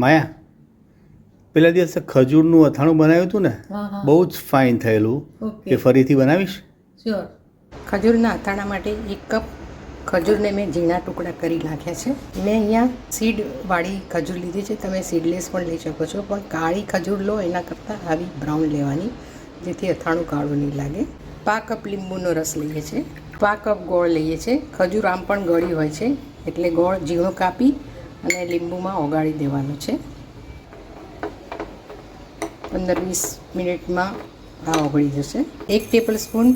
માયા, પેલા દિવસે ખજૂરનું અથાણું બનાવ્યું હતું ને, બહુ જ ફાઇન થયેલું. એ ફરીથી બનાવીશ? શ્યોર. ખજૂરના અથાણા માટે 1 કપ ખજૂરને મેં ઝીણા ટુકડા કરી નાખ્યા છે. મેં અહીંયા સીડવાળી ખજૂર લીધી છે. તમે સીડલેસ પણ લઈ શકો છો, પણ કાળી ખજૂર લો એના કરતાં આવી બ્રાઉન લેવાની, જેથી અથાણું કાળું નહીં લાગે. 1/2 કપ લીંબુનો રસ લઈએ છીએ. 1/2 કપ ગોળ લઈએ છીએ. ખજૂર આમ પણ ગળી હોય છે, એટલે ગોળ ઝીણો કાપી અને લીંબુમાં ઓગાળી દેવાનું છે. 15-20 મિનિટમાં આ ઓગળી જશે. 1 ટેબલ સ્પૂન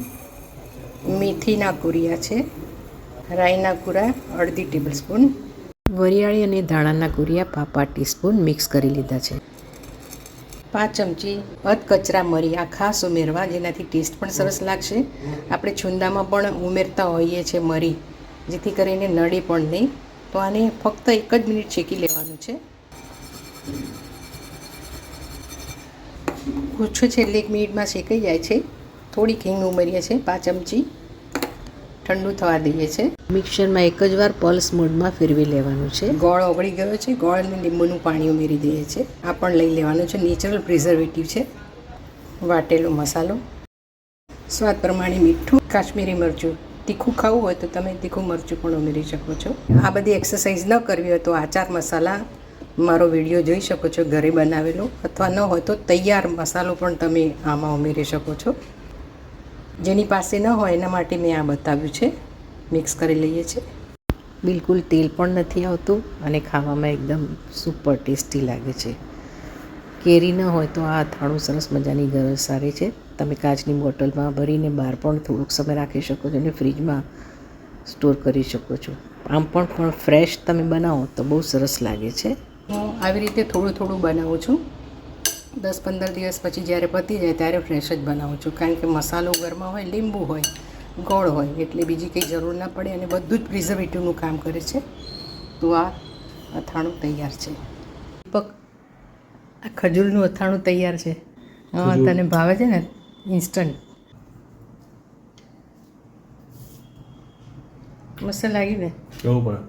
મેથીના કુરિયા છે. રાઈના કુરા અડધી ટેબલ સ્પૂન. વરિયાળી અને ધાણાના કુરિયા 1/2 ટીસ્પૂન મિક્સ કરી લીધા છે. 5 ચમચી અધકચરા મરી આ ખાસ ઉમેરવા, જેનાથી ટેસ્ટ પણ સરસ લાગશે. આપણે છુંદામાં પણ ઉમેરતા હોઈએ છીએ મરી, જેથી કરીને નડે પણ નહીં. તો આને ફક્ત 1 જ મિનિટ શેકી લેવાનું છે. ઓછું છે એટલે 1 મિનિટમાં શેકાઈ જાય છે. થોડીક હિંગ ઉમેરીએ છીએ 5 ચમચી. ઠંડુ થવા દઈએ છીએ. મિક્સરમાં એક જ વાર પલ્સ મોડમાં ફેરવી લેવાનું છે. ગોળ ઓગળી ગયો છે. ગોળ અને લીંબુનું પાણી ઉમેરી દઈએ છીએ. આ પણ લઈ લેવાનું છે. નેચરલ પ્રિઝર્વેટિવ છે. વાટેલો મસાલો, સ્વાદ પ્રમાણે મીઠું, કાશ્મીરી મરચું. તીખું ખાવું હોય તો તમે તીખું મરચું પણ ઉમેરી શકો છો. આ બધી એક્સરસાઇઝ ન કરવી હોય તો આચાર મસાલા મારો વિડીયો જોઈ શકો છો ઘરે બનાવેલો, અથવા ન હોય તો તૈયાર મસાલો પણ તમે આમાં ઉમેરી શકો છો. જેની પાસે ન હોય એના માટે મેં આ બતાવ્યું છે. મિક્સ કરી લઈએ છીએ. બિલકુલ તેલ પણ નથી આવતું અને ખાવામાં એકદમ સુપર ટેસ્ટી લાગે છે. કેરી ન હોય તો આ અથાણું સરસ મજાની ગરજ સારી છે. તમે કાચની બોટલમાં ભરીને બહાર પણ થોડોક સમય રાખી શકો છો અને ફ્રીજમાં સ્ટોર કરી શકો છો. આમ પણ ફ્રેશ તમે બનાવો તો બહુ સરસ લાગે છે. હું આવી રીતે થોડું થોડું બનાવું છું. 10-15 દિવસ પછી જ્યારે પતી જાય ત્યારે ફ્રેશ જ બનાવું છું, કારણ કે મસાલો ઘરમાં હોય, લીંબુ હોય, ગોળ હોય, એટલે બીજી કંઈ જરૂર ના પડે અને બધું જ પ્રિઝર્વેટિવનું કામ કરે છે. તો આ અથાણું તૈયાર છે. દીપક, આ ખજૂરનું અથાણું તૈયાર છે. હા, તને ભાવે છે ને? ઇન્સ્ટન્ટ મસ્ત લાગ્યું ને? કેવું પડે?